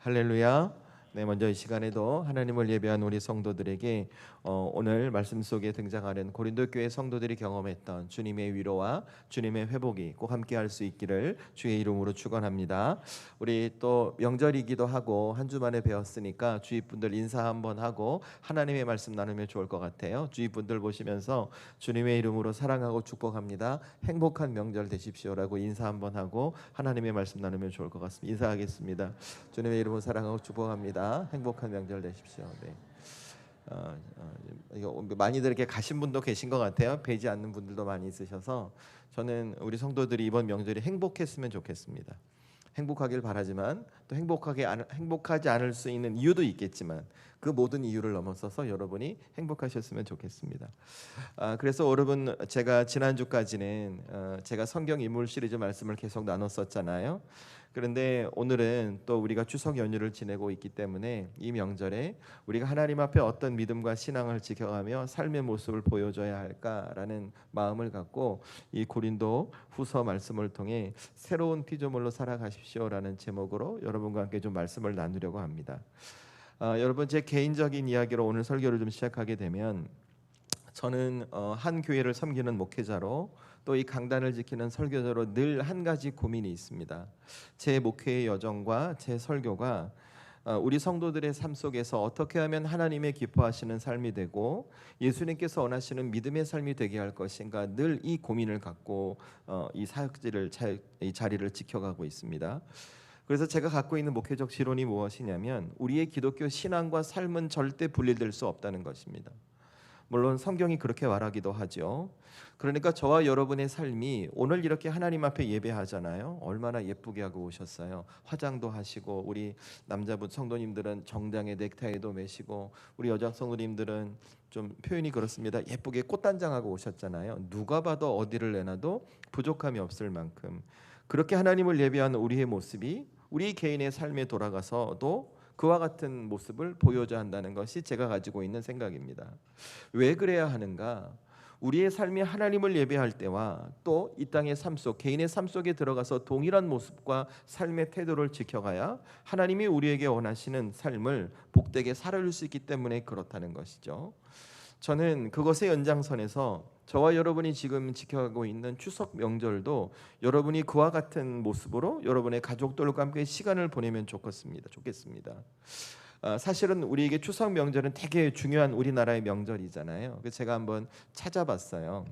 할렐루야. 네, 먼저 이 시간에도 하나님을 예배한 우리 성도들에게 오늘 말씀 속에 등장하는 고린도 교회 성도들이 경험했던 주님의 위로와 주님의 회복이 꼭 함께할 수 있기를 주의 이름으로 축원합니다. 우리 또 명절이기도 하고 한 주 만에 배웠으니까 주위 분들 인사 한번 하고 하나님의 말씀 나누면 좋을 것 같아요. 주위 분들 보시면서 주님의 이름으로 사랑하고 축복합니다. 행복한 명절 되십시오라고 인사 한번 하고 하나님의 말씀 나누면 좋을 것 같습니다. 인사하겠습니다. 주님의 이름으로 사랑하고 축복합니다. 행복한 명절 되십시오. 네. 이거 많이들 이렇게 가신 분도 계신 것 같아요. 뵈지 않는 분들도 많이 있으셔서 저는 우리 성도들이 이번 명절이 행복했으면 좋겠습니다. 행복하길 바라지만 또 행복하지 않을 수 있는 이유도 있겠지만 그 모든 이유를 넘어서서 여러분이 행복하셨으면 좋겠습니다. 그래서 여러분, 제가 지난주까지는 제가 성경 인물 시리즈 말씀을 계속 나눴었잖아요. 그런데 오늘은 또 우리가 추석 연휴를 지내고 있기 때문에 이 명절에 우리가 하나님 앞에 어떤 믿음과 신앙을 지켜가며 삶의 모습을 보여줘야 할까라는 마음을 갖고 이 고린도 후서 말씀을 통해 새로운 피조물로 살아가십시오라는 제목으로 여러분과 함께 좀 말씀을 나누려고 합니다. 여러분, 제 개인적인 이야기로 오늘 설교를 좀 시작하게 되면 저는 한 교회를 섬기는 목회자로 또 이 강단을 지키는 설교자로 늘 한 가지 고민이 있습니다. 제 목회의 여정과 제 설교가 우리 성도들의 삶 속에서 어떻게 하면 하나님의 기뻐하시는 삶이 되고 예수님께서 원하시는 믿음의 삶이 되게 할 것인가, 늘 이 고민을 갖고 이 사역지를 이 자리를 지켜가고 있습니다. 그래서 제가 갖고 있는 목회적 지론이 무엇이냐면 우리의 기독교 신앙과 삶은 절대 분리될 수 없다는 것입니다. 물론 성경이 그렇게 말하기도 하죠. 그러니까 저와 여러분의 삶이 오늘 이렇게 하나님 앞에 예배하잖아요. 얼마나 예쁘게 하고 오셨어요. 화장도 하시고, 우리 남자분 성도님들은 정장에 넥타이도 매시고, 우리 여자 성도님들은 좀 표현이 그렇습니다. 예쁘게 꽃단장하고 오셨잖아요. 누가 봐도 어디를 내놔도 부족함이 없을 만큼 그렇게 하나님을 예배하는 우리의 모습이 우리 개인의 삶에 돌아가서도 그와 같은 모습을 보여줘야 한다는 것이 제가 가지고 있는 생각입니다. 왜 그래야 하는가? 우리의 삶이 하나님을 예배할 때와 또 이 땅의 삶 속, 개인의 삶 속에 들어가서 동일한 모습과 삶의 태도를 지켜가야 하나님이 우리에게 원하시는 삶을 복되게 살아줄 수 있기 때문에 그렇다는 것이죠. 저는 그것의 연장선에서 저와 여러분이 지금 지켜가고 있는 추석 명절도 여러분이 그와 같은 모습으로 여러분의 가족들과 함께 시간을 보내면 좋겠습니다. 사실은 우리에게 추석 명절은 되게 중요한 우리나라의 명절이잖아요. 그래서 제가 한번 찾아봤어요.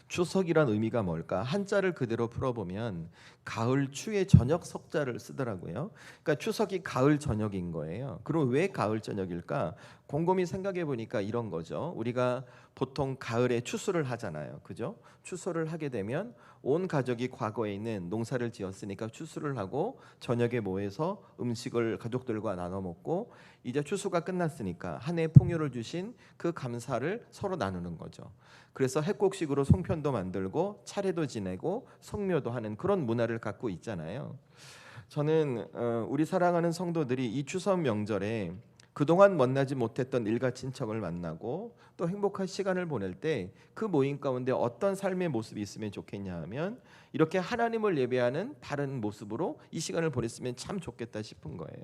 추석이란 의미가 뭘까? 한자를 그대로 풀어보면 가을 추의 저녁 석자를 쓰더라고요. 그러니까 추석이 가을 저녁인 거예요. 그럼 왜 가을 저녁일까? 곰곰이 생각해 보니까 이런 거죠. 우리가 보통 가을에 추수를 하잖아요. 그죠? 추수를 하게 되면 온 가족이 과거에 있는 농사를 지었으니까 추수를 하고 저녁에 모여서 음식을 가족들과 나눠 먹고, 이제 추수가 끝났으니까 한 해 풍요를 주신 그 감사를 서로 나누는 거죠. 그래서 핵곡식으로 송편도 만들고 차례도 지내고 성묘도 하는 그런 문화를 갖고 있잖아요. 저는 우리 사랑하는 성도들이 이 추석 명절에 그동안 만나지 못했던 일가 친척을 만나고 또 행복한 시간을 보낼 때 그 모임 가운데 어떤 삶의 모습이 있으면 좋겠냐 하면 이렇게 하나님을 예배하는 다른 모습으로 이 시간을 보냈으면 참 좋겠다 싶은 거예요.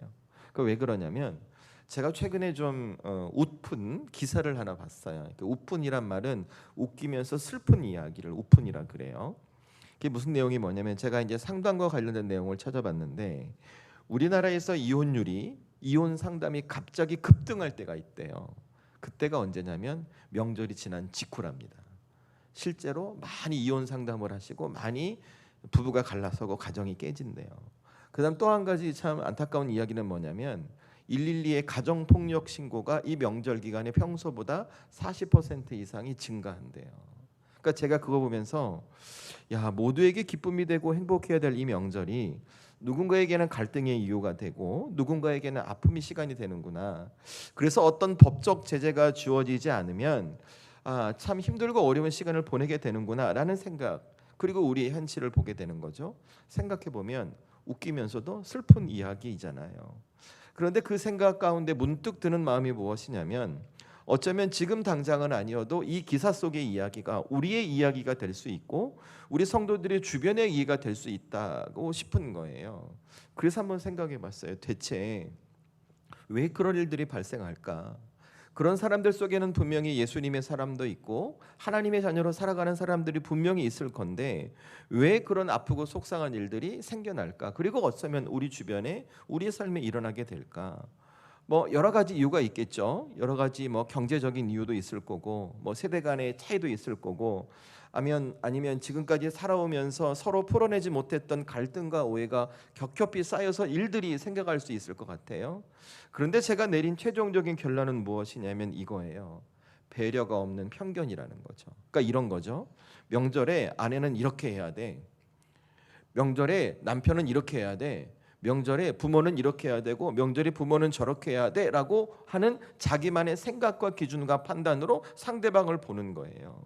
왜 그러냐면 제가 최근에 좀 웃픈 기사를 하나 봤어요. 웃픈이란 말은 웃기면서 슬픈 이야기를 웃픈이라 그래요. 그게 무슨 내용이 뭐냐면 제가 이제 상담과 관련된 내용을 찾아봤는데 우리나라에서 이혼 상담이 갑자기 급등할 때가 있대요. 그때가 언제냐면 명절이 지난 직후랍니다. 실제로 많이 이혼 상담을 하시고 많이 부부가 갈라서고 가정이 깨진대요. 그다음 또 한 가지 참 안타까운 이야기는 뭐냐면 112의 가정폭력 신고가 이 명절 기간에 평소보다 40% 이상이 증가한대요. 그러니까 제가 그거 보면서 모두에게 기쁨이 되고 행복해야 될 이 명절이 누군가에게는 갈등의 이유가 되고 누군가에게는 아픔의 시간이 되는구나. 그래서 어떤 법적 제재가 주어지지 않으면 참 힘들고 어려운 시간을 보내게 되는구나라는 생각, 그리고 우리의 현실을 보게 되는 거죠. 생각해 보면 웃기면서도 슬픈 이야기이잖아요. 그런데 그 생각 가운데 문득 드는 마음이 무엇이냐면 어쩌면 지금 당장은 아니어도 이 기사 속의 이야기가 우리의 이야기가 될 수 있고 우리 성도들의 주변의 이해가 될 수 있다고 싶은 거예요. 그래서 한번 생각해 봤어요. 대체 왜 그런 일들이 발생할까? 그런 사람들 속에는 분명히 예수님의 사람도 있고 하나님의 자녀로 살아가는 사람들이 분명히 있을 건데 왜 그런 아프고 속상한 일들이 생겨날까? 그리고 어쩌면 우리 주변에 우리의 삶에 일어나게 될까? 뭐 여러 가지 이유가 있겠죠. 여러 가지 뭐 경제적인 이유도 있을 거고 뭐 세대 간의 차이도 있을 거고 아니면 지금까지 살아오면서 서로 풀어내지 못했던 갈등과 오해가 겹겹이 쌓여서 일들이 생겨갈 수 있을 것 같아요. 그런데 제가 내린 최종적인 결론은 무엇이냐면 이거예요. 배려가 없는 편견이라는 거죠. 그러니까 이런 거죠. 명절에 아내는 이렇게 해야 돼. 명절에 남편은 이렇게 해야 돼. 명절에 부모는 이렇게 해야 되고 명절에 부모는 저렇게 해야 돼라고 하는 자기만의 생각과 기준과 판단으로 상대방을 보는 거예요.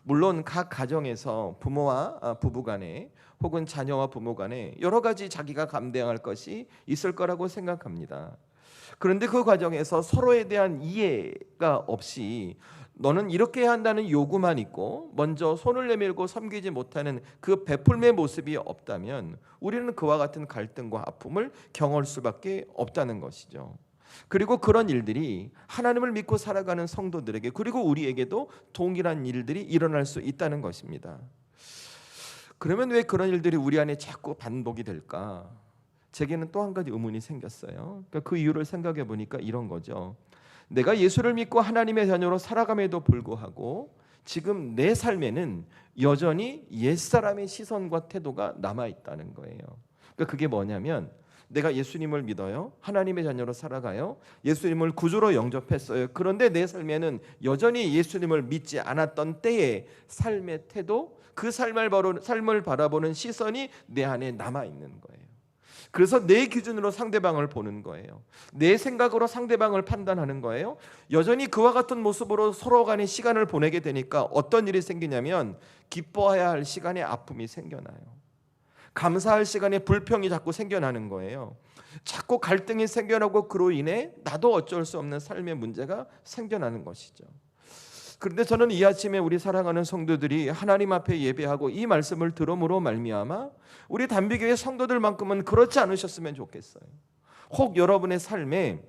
물론 각 가정에서 부모와 부부 간에 혹은 자녀와 부모 간에 여러 가지 자기가 감당할 것이 있을 거라고 생각합니다. 그런데 그 과정에서 서로에 대한 이해가 없이 너는 이렇게 해야 한다는 요구만 있고 먼저 손을 내밀고 섬기지 못하는 그 베풀매 모습이 없다면 우리는 그와 같은 갈등과 아픔을 경험할 수밖에 없다는 것이죠. 그리고 그런 일들이 하나님을 믿고 살아가는 성도들에게 그리고 우리에게도 동일한 일들이 일어날 수 있다는 것입니다. 그러면 왜 그런 일들이 우리 안에 자꾸 반복이 될까? 제게는 또 한 가지 의문이 생겼어요. 그러니까 그 이유를 생각해 보니까 이런 거죠. 내가 예수를 믿고 하나님의 자녀로 살아감에도 불구하고 지금 내 삶에는 여전히 옛사람의 시선과 태도가 남아 있다는 거예요. 그러니까 그게 뭐냐면 내가 예수님을 믿어요. 하나님의 자녀로 살아가요. 예수님을 구주로 영접했어요. 그런데 내 삶에는 여전히 예수님을 믿지 않았던 때의 삶의 태도, 그 삶을 바라보는 시선이 내 안에 남아 있는 거예요. 그래서 내 기준으로 상대방을 보는 거예요. 내 생각으로 상대방을 판단하는 거예요. 여전히 그와 같은 모습으로 서로 간에 시간을 보내게 되니까 어떤 일이 생기냐면 기뻐해야 할 시간에 아픔이 생겨나요. 감사할 시간에 불평이 자꾸 생겨나는 거예요. 자꾸 갈등이 생겨나고 그로 인해 나도 어쩔 수 없는 삶의 문제가 생겨나는 것이죠. 그런데 저는 이 아침에 우리 사랑하는 성도들이 하나님 앞에 예배하고 이 말씀을 들음으로 말미암아 우리 단비교회 성도들만큼은 그렇지 않으셨으면 좋겠어요. 혹 여러분의 삶에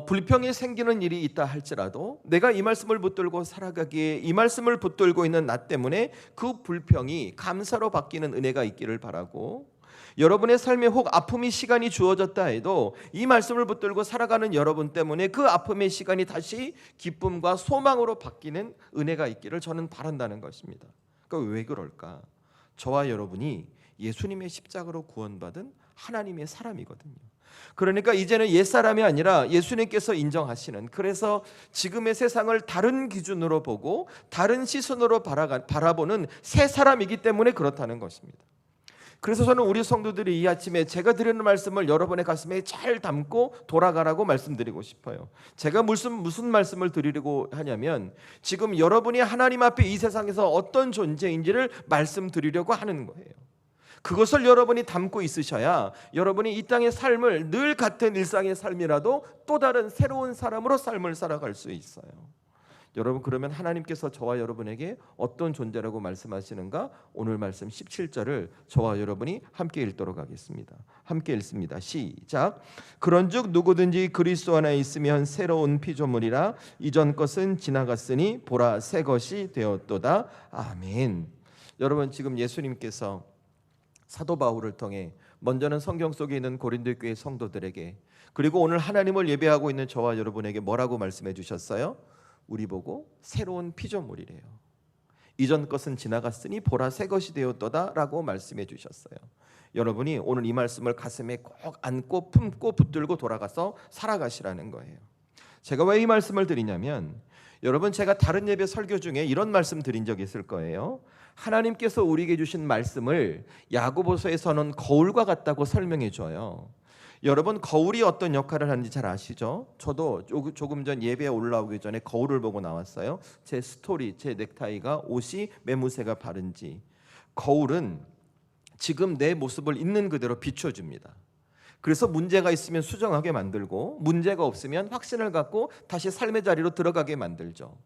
불평이 생기는 일이 있다 할지라도 내가 이 말씀을 붙들고 살아가기에 이 말씀을 붙들고 있는 나 때문에 그 불평이 감사로 바뀌는 은혜가 있기를 바라고 여러분의 삶에 혹 아픔의 시간이 주어졌다 해도 이 말씀을 붙들고 살아가는 여러분 때문에 그 아픔의 시간이 다시 기쁨과 소망으로 바뀌는 은혜가 있기를 저는 바란다는 것입니다. 그러니까 왜 그럴까? 저와 여러분이 예수님의 십자가로 구원받은 하나님의 사람이거든요. 그러니까 이제는 옛사람이 아니라 예수님께서 인정하시는, 그래서 지금의 세상을 다른 기준으로 보고 다른 시선으로 바라보는 새 사람이기 때문에 그렇다는 것입니다. 그래서 저는 우리 성도들이 이 아침에 제가 드리는 말씀을 여러분의 가슴에 잘 담고 돌아가라고 말씀드리고 싶어요. 제가 무슨 말씀을 드리려고 하냐면 지금 여러분이 하나님 앞에 이 세상에서 어떤 존재인지를 말씀드리려고 하는 거예요. 그것을 여러분이 담고 있으셔야 여러분이 이 땅의 삶을 늘 같은 일상의 삶이라도 또 다른 새로운 사람으로 삶을 살아갈 수 있어요. 여러분, 그러면 하나님께서 저와 여러분에게 어떤 존재라고 말씀하시는가? 오늘 말씀 17절을 저와 여러분이 함께 읽도록 하겠습니다. 함께 읽습니다. 시작. 그런즉 누구든지 그리스도 안에 있으면 새로운 피조물이라 이전 것은 지나갔으니 보라 새 것이 되었도다. 아멘. 여러분, 지금 예수님께서 사도 바울을 통해 먼저는 성경 속에 있는 고린도 교회 성도들에게 그리고 오늘 하나님을 예배하고 있는 저와 여러분에게 뭐라고 말씀해 주셨어요? 우리 보고 새로운 피조물이래요. 이전 것은 지나갔으니 보라 새 것이 되었도다 라고 말씀해 주셨어요. 여러분이 오늘 이 말씀을 가슴에 꼭 안고 품고 붙들고 돌아가서 살아가시라는 거예요. 제가 왜 이 말씀을 드리냐면 여러분, 제가 다른 예배 설교 중에 이런 말씀 드린 적이 있을 거예요. 하나님께서 우리에게 주신 말씀을 야고보서에서는 거울과 같다고 설명해 줘요. 여러분, 거울이 어떤 역할을 하는지 잘 아시죠? 저도 조금 전 예배에 올라오기 전에 거울을 보고 나왔어요. 제 스토리, 제 넥타이가, 옷이, 매무새가 바른지. 거울은 지금 내 모습을 있는 그대로 비춰줍니다. 그래서 문제가 있으면 수정하게 만들고 문제가 없으면 확신을 갖고 다시 삶의 자리로 들어가게 만들죠.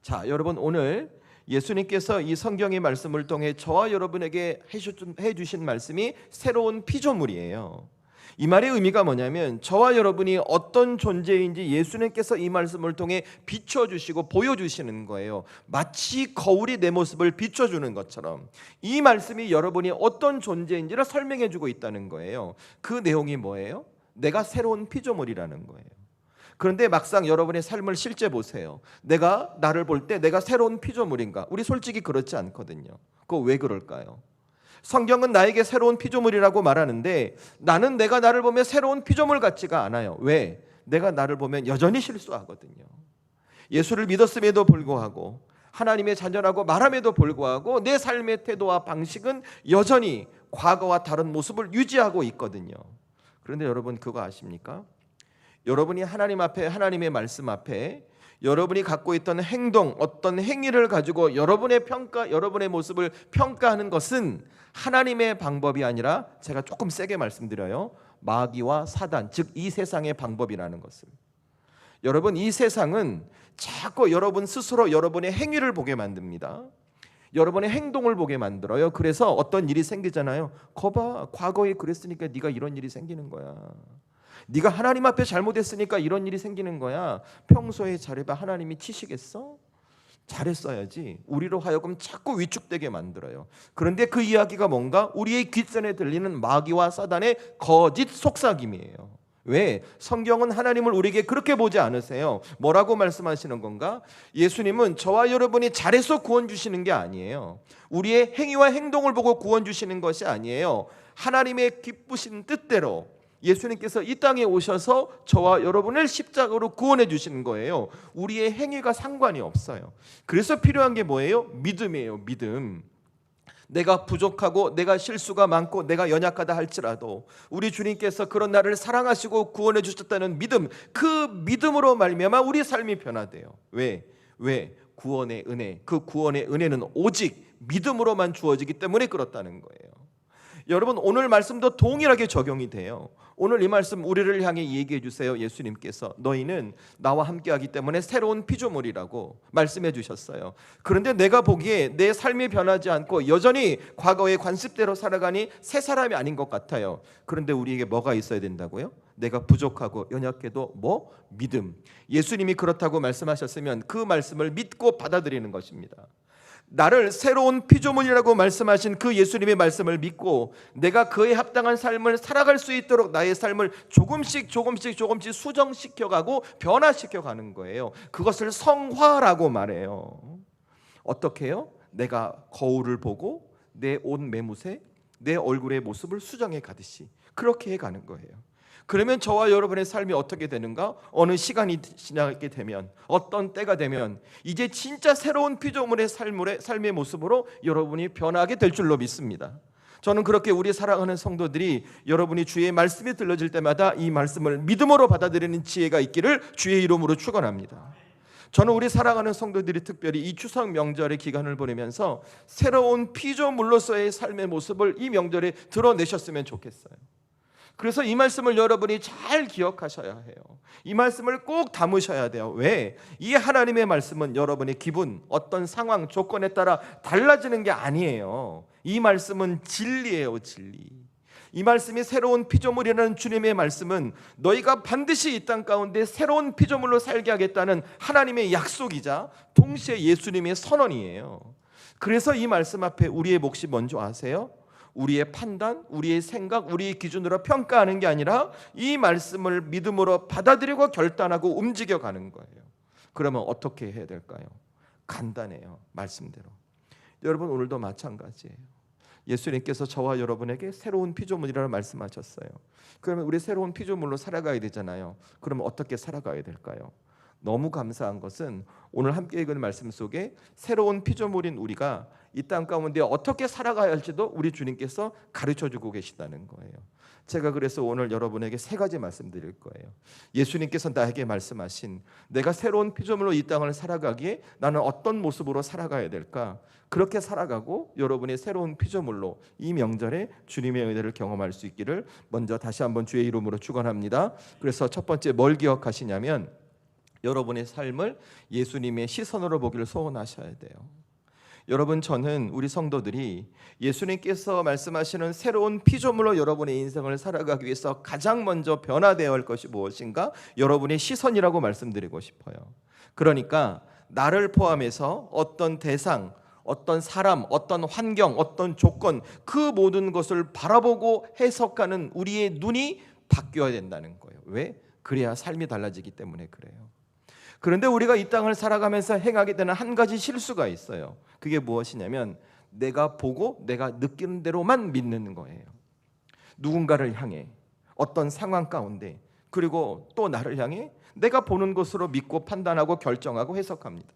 자, 여러분, 오늘 예수님께서 이 성경의 말씀을 통해 저와 여러분에게 해주신 말씀이 새로운 피조물이에요. 이 말의 의미가 뭐냐면 저와 여러분이 어떤 존재인지 예수님께서 이 말씀을 통해 비춰주시고 보여주시는 거예요. 마치 거울이 내 모습을 비춰주는 것처럼 이 말씀이 여러분이 어떤 존재인지를 설명해주고 있다는 거예요. 그 내용이 뭐예요? 내가 새로운 피조물이라는 거예요. 그런데 막상 여러분의 삶을 실제 보세요. 내가 나를 볼 때 내가 새로운 피조물인가? 우리 솔직히 그렇지 않거든요. 그거 왜 그럴까요? 성경은 나에게 새로운 피조물이라고 말하는데 나는 내가 나를 보면 새로운 피조물 같지가 않아요. 왜? 내가 나를 보면 여전히 실수하거든요. 예수를 믿었음에도 불구하고 하나님의 자녀라고 말함에도 불구하고 내 삶의 태도와 방식은 여전히 과거와 다른 모습을 유지하고 있거든요. 그런데 여러분 그거 아십니까? 여러분이 하나님 앞에, 하나님의 말씀 앞에 여러분이 갖고 있던 행동, 어떤 행위를 가지고 여러분의 모습을 평가하는 것은 하나님의 방법이 아니라 제가 조금 세게 말씀드려요. 마귀와 사단, 즉 이 세상의 방법이라는 것을. 여러분, 이 세상은 자꾸 여러분 스스로 여러분의 행위를 보게 만듭니다. 여러분의 행동을 보게 만들어요. 그래서 어떤 일이 생기잖아요. 거봐, 과거에 그랬으니까 네가 이런 일이 생기는 거야. 네가 하나님 앞에 잘못했으니까 이런 일이 생기는 거야. 평소에 잘해봐. 하나님이 치시겠어? 잘했어야지. 우리로 하여금 자꾸 위축되게 만들어요. 그런데 그 이야기가 뭔가 우리의 귓전에 들리는 마귀와 사단의 거짓 속삭임이에요. 왜? 성경은 하나님을 우리에게 그렇게 보지 않으세요. 뭐라고 말씀하시는 건가? 예수님은 저와 여러분이 잘해서 구원 주시는 게 아니에요. 우리의 행위와 행동을 보고 구원 주시는 것이 아니에요. 하나님의 기쁘신 뜻대로 예수님께서 이 땅에 오셔서 저와 여러분을 십자가로 구원해 주시는 거예요. 우리의 행위가 상관이 없어요. 그래서 필요한 게 뭐예요? 믿음이에요. 믿음. 내가 부족하고 내가 실수가 많고 내가 연약하다 할지라도 우리 주님께서 그런 나를 사랑하시고 구원해 주셨다는 믿음, 그 믿음으로 말미암아 우리 삶이 변화돼요. 왜? 구원의 은혜, 그 구원의 은혜는 오직 믿음으로만 주어지기 때문에 그렇다는 거예요. 여러분, 오늘 말씀도 동일하게 적용이 돼요. 오늘 이 말씀 우리를 향해 얘기해 주세요. 예수님께서 너희는 나와 함께하기 때문에 새로운 피조물이라고 말씀해 주셨어요. 그런데 내가 보기에 내 삶이 변하지 않고 여전히 과거의 관습대로 살아가니 새 사람이 아닌 것 같아요. 그런데 우리에게 뭐가 있어야 된다고요? 내가 부족하고 연약해도 믿음. 예수님이 그렇다고 말씀하셨으면 그 말씀을 믿고 받아들이는 것입니다. 나를 새로운 피조물이라고 말씀하신 그 예수님의 말씀을 믿고 내가 그에 합당한 삶을 살아갈 수 있도록 나의 삶을 조금씩 수정시켜가고 변화시켜가는 거예요. 그것을 성화라고 말해요. 어떻게 해요? 내가 거울을 보고 내 옷 매무새, 내 얼굴의 모습을 수정해 가듯이 그렇게 해가는 거예요. 그러면 저와 여러분의 삶이 어떻게 되는가? 어느 시간이 지나게 되면, 어떤 때가 되면 이제 진짜 새로운 피조물의 삶의 모습으로 여러분이 변하게 될 줄로 믿습니다. 저는 그렇게 우리 사랑하는 성도들이 여러분이 주의 말씀이 들려질 때마다 이 말씀을 믿음으로 받아들이는 지혜가 있기를 주의 이름으로 축원합니다. 저는 우리 사랑하는 성도들이 특별히 이 추석 명절의 기간을 보내면서 새로운 피조물로서의 삶의 모습을 이 명절에 드러내셨으면 좋겠어요. 그래서 이 말씀을 여러분이 잘 기억하셔야 해요. 이 말씀을 꼭 담으셔야 돼요. 왜? 이 하나님의 말씀은 여러분의 기분, 어떤 상황, 조건에 따라 달라지는 게 아니에요. 이 말씀은 진리예요, 진리. 이 말씀이 새로운 피조물이라는 주님의 말씀은 너희가 반드시 이 땅 가운데 새로운 피조물로 살게 하겠다는 하나님의 약속이자 동시에 예수님의 선언이에요. 그래서 이 말씀 앞에 우리의 몫이 뭔지 아세요? 우리의 판단, 우리의 생각, 우리의 기준으로 평가하는 게 아니라 이 말씀을 믿음으로 받아들이고 결단하고 움직여가는 거예요. 그러면 어떻게 해야 될까요? 간단해요. 말씀대로. 여러분, 오늘도 마찬가지예요. 예수님께서 저와 여러분에게 새로운 피조물이라고 말씀하셨어요. 그러면 우리 새로운 피조물로 살아가야 되잖아요. 그러면 어떻게 살아가야 될까요? 너무 감사한 것은 오늘 함께 읽은 말씀 속에 새로운 피조물인 우리가 이 땅 가운데 어떻게 살아가야 할지도 우리 주님께서 가르쳐주고 계시다는 거예요. 제가 그래서 오늘 여러분에게 세 가지 말씀드릴 거예요. 예수님께서 나에게 말씀하신 내가 새로운 피조물로 이 땅을 살아가기에 나는 어떤 모습으로 살아가야 될까? 그렇게 살아가고 여러분의 새로운 피조물로 이 명절에 주님의 은혜를 경험할 수 있기를 먼저 다시 한번 주의 이름으로 축원합니다. 그래서 첫 번째 뭘 기억하시냐면 여러분의 삶을 예수님의 시선으로 보기를 소원하셔야 돼요. 여러분, 저는 우리 성도들이 예수님께서 말씀하시는 새로운 피조물로 여러분의 인생을 살아가기 위해서 가장 먼저 변화되어야 할 것이 무엇인가? 여러분의 시선이라고 말씀드리고 싶어요. 그러니까 나를 포함해서 어떤 대상, 어떤 사람, 어떤 환경, 어떤 조건, 그 모든 것을 바라보고 해석하는 우리의 눈이 바뀌어야 된다는 거예요. 왜? 그래야 삶이 달라지기 때문에 그래요. 그런데 우리가 이 땅을 살아가면서 행하게 되는 한 가지 실수가 있어요. 그게 무엇이냐면 내가 보고 내가 느끼는 대로만 믿는 거예요. 누군가를 향해 어떤 상황 가운데 그리고 또 나를 향해 내가 보는 것으로 믿고 판단하고 결정하고 해석합니다.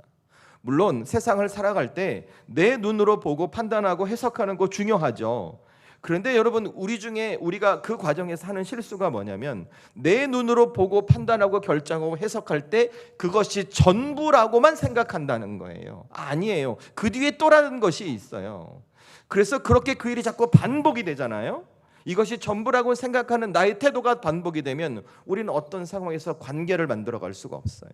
물론 세상을 살아갈 때 내 눈으로 보고 판단하고 해석하는 거 중요하죠. 그런데 여러분, 우리 중에 우리가 그 과정에서 하는 실수가 뭐냐면 내 눈으로 보고 판단하고 결정하고 해석할 때 그것이 전부라고만 생각한다는 거예요. 아니에요. 그 뒤에 또 다른 것이 있어요. 그래서 그렇게 그 일이 자꾸 반복이 되잖아요. 이것이 전부라고 생각하는 나의 태도가 반복이 되면 우리는 어떤 상황에서 관계를 만들어 갈 수가 없어요.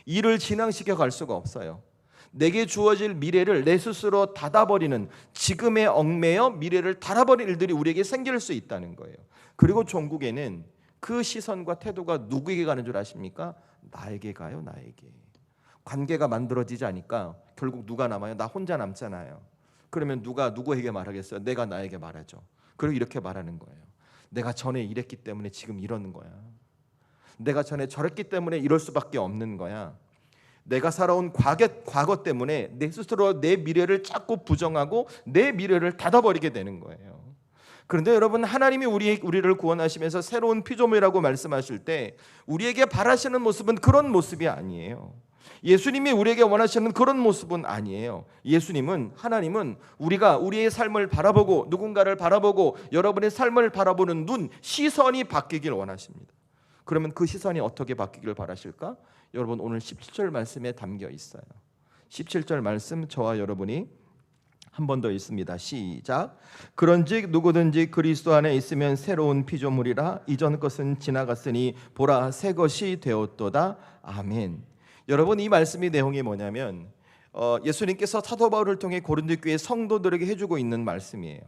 일을 진행시켜 갈 수가 없어요. 내게 주어질 미래를 내 스스로 닫아버리는, 지금에 얽매여 미래를 닫아버릴 일들이 우리에게 생길 수 있다는 거예요. 그리고 종국에는 그 시선과 태도가 누구에게 가는 줄 아십니까? 나에게 가요. 나에게. 관계가 만들어지지 않으니까 결국 누가 남아요? 나 혼자 남잖아요. 그러면 누가 누구에게 말하겠어요? 내가 나에게 말하죠. 그리고 이렇게 말하는 거예요. 내가 전에 이랬기 때문에 지금 이러는 거야. 내가 전에 저랬기 때문에 이럴 수밖에 없는 거야. 내가 살아온 과거 때문에 내 스스로 내 미래를 자꾸 부정하고 내 미래를 닫아버리게 되는 거예요. 그런데 여러분, 하나님이 우리를 구원하시면서 새로운 피조물이라고 말씀하실 때 우리에게 바라시는 모습은 그런 모습이 아니에요. 예수님이 우리에게 원하시는 그런 모습은 아니에요. 하나님은 우리가 우리의 삶을 바라보고 누군가를 바라보고 여러분의 삶을 바라보는 눈, 시선이 바뀌길 원하십니다. 그러면 그 시선이 어떻게 바뀌기를 바라실까? 여러분, 오늘 17절 말씀에 담겨 있어요. 17절 말씀 저와 여러분이 한 번 더 읽습니다. 시작. 그런즉 누구든지 그리스도 안에 있으면 새로운 피조물이라 이전 것은 지나갔으니 보라 새 것이 되었도다. 아멘. 여러분, 이 말씀의 내용이 뭐냐면 예수님께서 사도 바울을 통해 고린도 교회 성도들에게 해주고 있는 말씀이에요.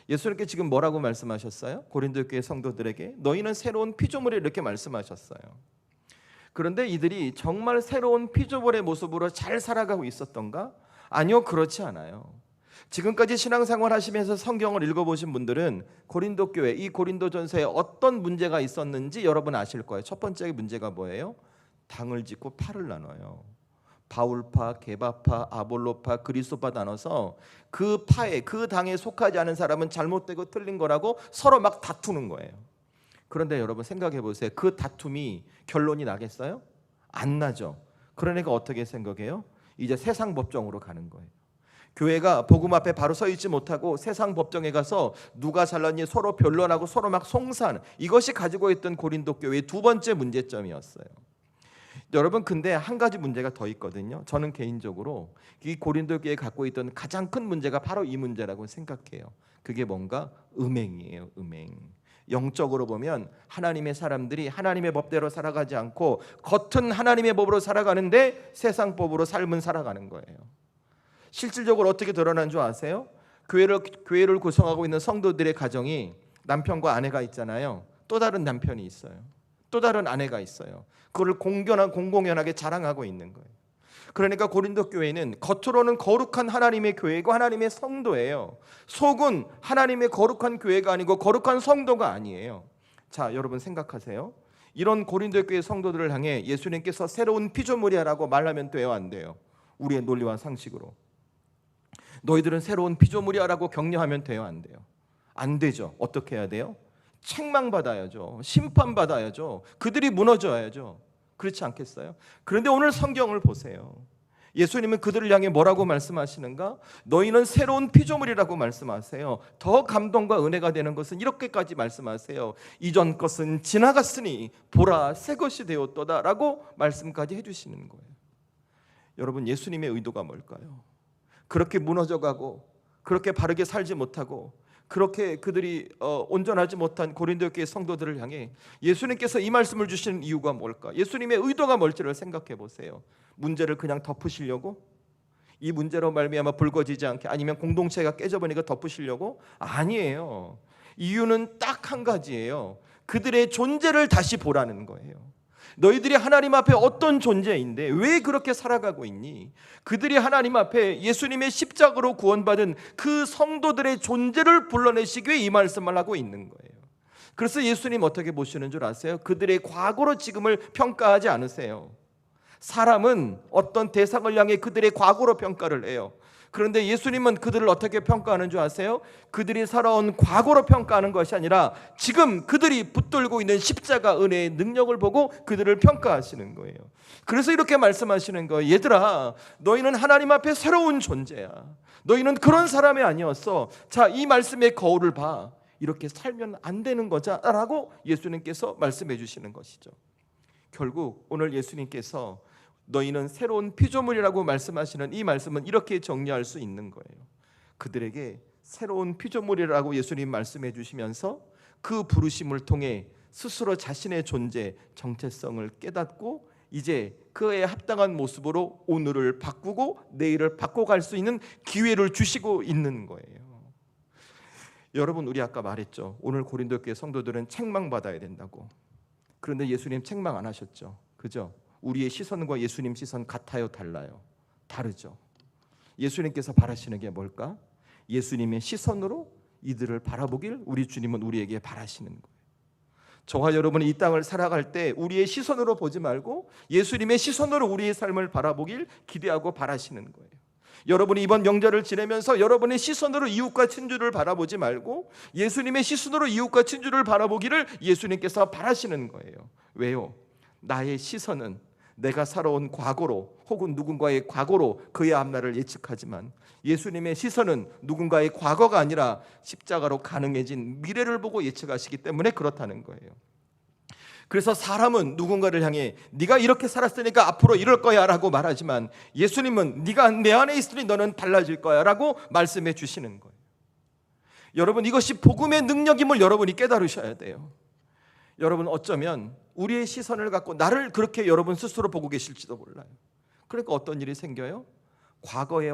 예수님께 지금 뭐라고 말씀하셨어요? 고린도 교회 성도들에게 너희는 새로운 피조물이 이렇게 말씀하셨어요. 그런데 이들이 정말 새로운 피조물의 모습으로 잘 살아가고 있었던가? 아니요, 그렇지 않아요. 지금까지 신앙생활 하시면서 성경을 읽어보신 분들은 고린도 교회, 이 고린도전서에 어떤 문제가 있었는지 여러분 아실 거예요. 첫 번째 문제가 뭐예요? 당을 짓고 파를 나눠요. 바울파, 게바파, 아볼로파, 그리스도파 나눠서 그 파에, 그 당에 속하지 않은 사람은 잘못되고 틀린 거라고 서로 막 다투는 거예요. 그런데 여러분 생각해 보세요. 그 다툼이 결론이 나겠어요? 안 나죠. 그러니까 어떻게 생각해요? 이제 세상 법정으로 가는 거예요. 교회가 복음 앞에 바로 서 있지 못하고 세상 법정에 가서 누가 잘났니 서로 변론하고 서로 막 송사하는, 이것이 가지고 있던 고린도 교회의 두 번째 문제점이었어요. 여러분, 근데 한 가지 문제가 더 있거든요. 저는 개인적으로 이 고린도 교회에 갖고 있던 가장 큰 문제가 바로 이 문제라고 생각해요. 그게 뭔가? 음행이에요. 음행. 영적으로 보면 하나님의 사람들이 하나님의 법대로 살아가지 않고 겉은 하나님의 법으로 살아가는데 세상 법으로 삶은 살아가는 거예요. 실질적으로 어떻게 드러난 줄 아세요? 교회를 구성하고 있는 성도들의 가정이 남편과 아내가 있잖아요. 또 다른 남편이 있어요. 또 다른 아내가 있어요. 그걸 공공연하게 자랑하고 있는 거예요. 그러니까 고린도 교회는 겉으로는 거룩한 하나님의 교회고 하나님의 성도예요. 속은 하나님의 거룩한 교회가 아니고 거룩한 성도가 아니에요. 자, 여러분 생각하세요. 이런 고린도 교회 성도들을 향해 예수님께서 새로운 피조물이라고 말하면 돼요, 안 돼요? 우리의 논리와 상식으로. 너희들은 새로운 피조물이라고 격려하면 돼요, 안 돼요? 안 되죠. 어떻게 해야 돼요? 책망받아야죠. 심판받아야죠. 그들이 무너져야죠. 그렇지 않겠어요? 그런데 오늘 성경을 보세요. 예수님은 그들을 향해 뭐라고 말씀하시는가? 너희는 새로운 피조물이라고 말씀하세요. 더 감동과 은혜가 되는 것은 이렇게까지 말씀하세요. 이전 것은 지나갔으니 보라 새 것이 되었도다 라고 말씀까지 해주시는 거예요. 여러분, 예수님의 의도가 뭘까요? 그렇게 무너져가고 그렇게 바르게 살지 못하고 그렇게 그들이 온전하지 못한 고린도 교회 성도들을 향해 예수님께서 이 말씀을 주시는 이유가 뭘까? 예수님의 의도가 뭘지를 생각해 보세요. 문제를 그냥 덮으시려고? 이 문제로 말미암아 불거지지 않게, 아니면 공동체가 깨져버리니까 덮으시려고? 아니에요. 이유는 딱 한 가지예요. 그들의 존재를 다시 보라는 거예요. 너희들이 하나님 앞에 어떤 존재인데 왜 그렇게 살아가고 있니? 그들이 하나님 앞에 예수님의 십자가로 구원받은 그 성도들의 존재를 불러내시기 위해 이 말씀을 하고 있는 거예요. 그래서 예수님 어떻게 보시는 줄 아세요? 그들의 과거로 지금을 평가하지 않으세요. 사람은 어떤 대상을 향해 그들의 과거로 평가를 해요. 그런데 예수님은 그들을 어떻게 평가하는 줄 아세요? 그들이 살아온 과거로 평가하는 것이 아니라 지금 그들이 붙들고 있는 십자가 은혜의 능력을 보고 그들을 평가하시는 거예요. 그래서 이렇게 말씀하시는 거예요. 얘들아, 너희는 하나님 앞에 새로운 존재야. 너희는 그런 사람이 아니었어. 자, 이 말씀의 거울을 봐. 이렇게 살면 안 되는 거자라고 예수님께서 말씀해 주시는 것이죠. 결국 오늘 예수님께서 너희는 새로운 피조물이라고 말씀하시는 이 말씀은 이렇게 정리할 수 있는 거예요. 그들에게 새로운 피조물이라고 예수님 말씀해 주시면서 그 부르심을 통해 스스로 자신의 존재, 정체성을 깨닫고 이제 그에 합당한 모습으로 오늘을 바꾸고 내일을 바꿔갈 수 있는 기회를 주시고 있는 거예요. 여러분, 우리 아까 말했죠. 오늘 고린도 교회 성도들은 책망받아야 된다고. 그런데 예수님 책망 안 하셨죠. 그죠? 우리의 시선과 예수님 시선 같아요, 달라요? 다르죠. 예수님께서 바라시는 게 뭘까? 예수님의 시선으로 이들을 바라보길 우리 주님은 우리에게 바라시는 거예요. 저와 여러분이 이 땅을 살아갈 때 우리의 시선으로 보지 말고 예수님의 시선으로 우리의 삶을 바라보길 기대하고 바라시는 거예요. 여러분이 이번 명절을 지내면서 여러분의 시선으로 이웃과 친구를 바라보지 말고 예수님의 시선으로 이웃과 친구를 바라보기를 예수님께서 바라시는 거예요. 왜요? 나의 시선은 내가 살아온 과거로 혹은 누군가의 과거로 그의 앞날을 예측하지만 예수님의 시선은 누군가의 과거가 아니라 십자가로 가능해진 미래를 보고 예측하시기 때문에 그렇다는 거예요. 그래서 사람은 누군가를 향해 네가 이렇게 살았으니까 앞으로 이럴 거야 라고 말하지만 예수님은 네가 내 안에 있으니 너는 달라질 거야 라고 말씀해 주시는 거예요. 여러분, 이것이 복음의 능력임을 여러분이 깨달으셔야 돼요. 여러분, 어쩌면 우리의 시선을 갖고 나를 그렇게 여러분 스스로 보고 계실지도 몰라요. 그러니까 어떤 일이 생겨요? 과거의